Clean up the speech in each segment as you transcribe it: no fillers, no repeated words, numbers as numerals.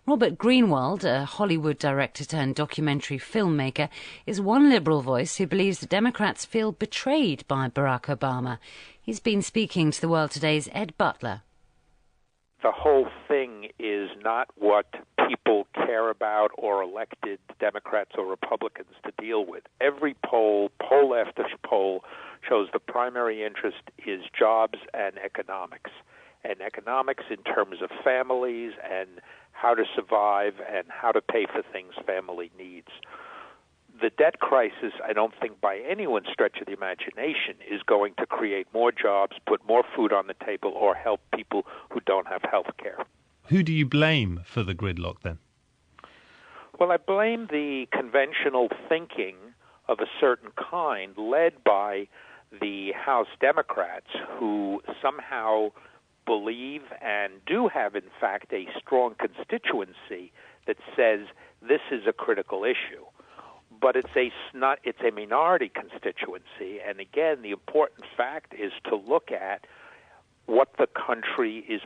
Robert Greenwald, a Hollywood director turned documentary filmmaker, is one Liberal voice who believes the Democrats feel betrayed by Barack Obama. He's been speaking to the World Today's Ed Butler. The whole thing is not what people care about or elected Democrats or Republicans to deal with. Every poll after poll, shows the primary interest is jobs and economics. And economics in terms of families and how to survive and how to pay for things family needs. The debt crisis, I don't think by anyone's stretch of the imagination, is going to create more jobs, put more food on the table, or help people who don't have health care. Who do you blame for the gridlock then? Well, I blame the conventional thinking of a certain kind led by the House Democrats who somehow believe and do have, in fact, a strong constituency that says this is a critical issue. But it's a minority constituency, and again, the important fact is to look at what the country is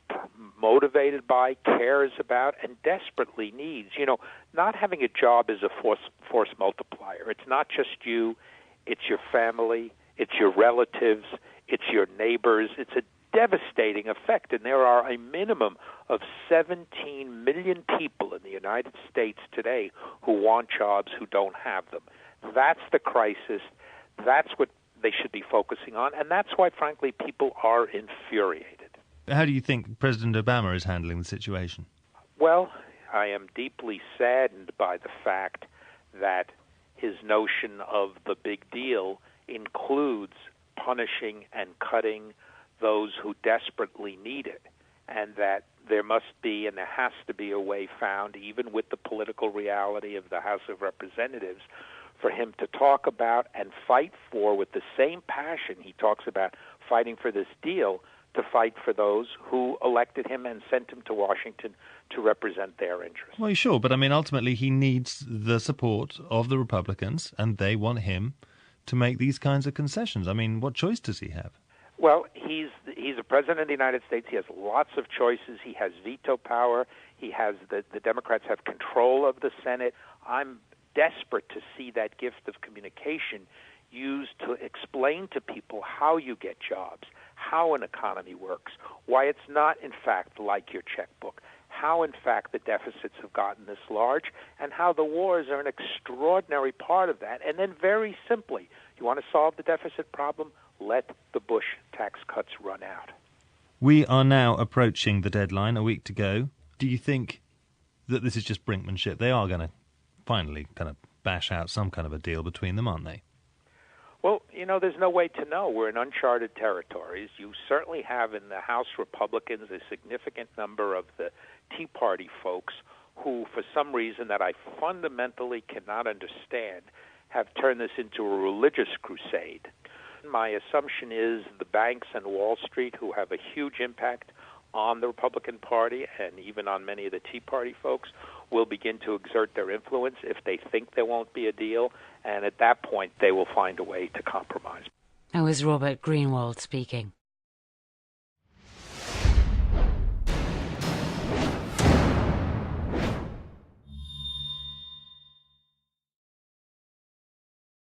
motivated by, cares about, and desperately needs. You know, not having a job is a force multiplier. It's not just you, it's your family, it's your relatives, it's your neighbors. It's a devastating effect, and there are a minimum of 17 million people in the United States today who want jobs who don't have them. That's the crisis. That's what they should be focusing on, and that's why, frankly, people are infuriated. How do you think President Obama is handling the situation? Well, I am deeply saddened by the fact that his notion of the big deal includes punishing and cutting those who desperately need it, and that there must be and there has to be a way found, even with the political reality of the House of Representatives, for him to talk about and fight for, with the same passion he talks about fighting for this deal, to fight for those who elected him and sent him to Washington to represent their interests. Well, sure, but I mean, ultimately he needs the support of the Republicans, and they want him to make these kinds of concessions. I mean, what choice does he have? Well, he's a president of the United States. He has lots of choices. He has veto power. He has the Democrats have control of the Senate. I'm desperate to see that gift of communication used to explain to people how you get jobs, how an economy works, why it's not, in fact, like your checkbook, how, in fact, the deficits have gotten this large, and how the wars are an extraordinary part of that. And then very simply, you want to solve the deficit problem? Let the Bush tax cuts run out. We are now approaching the deadline, a week to go. Do you think that this is just brinkmanship? They are going to finally kind of bash out some kind of a deal between them, aren't they? Well, you know, there's no way to know. We're in uncharted territories. You certainly have in the House Republicans a significant number of the Tea Party folks who, for some reason that I fundamentally cannot understand, have turned this into a religious crusade. My assumption is the banks and Wall Street, who have a huge impact on the Republican Party and even on many of the Tea Party folks, will begin to exert their influence if they think there won't be a deal, and at that point they will find a way to compromise. That was Robert Greenwald speaking.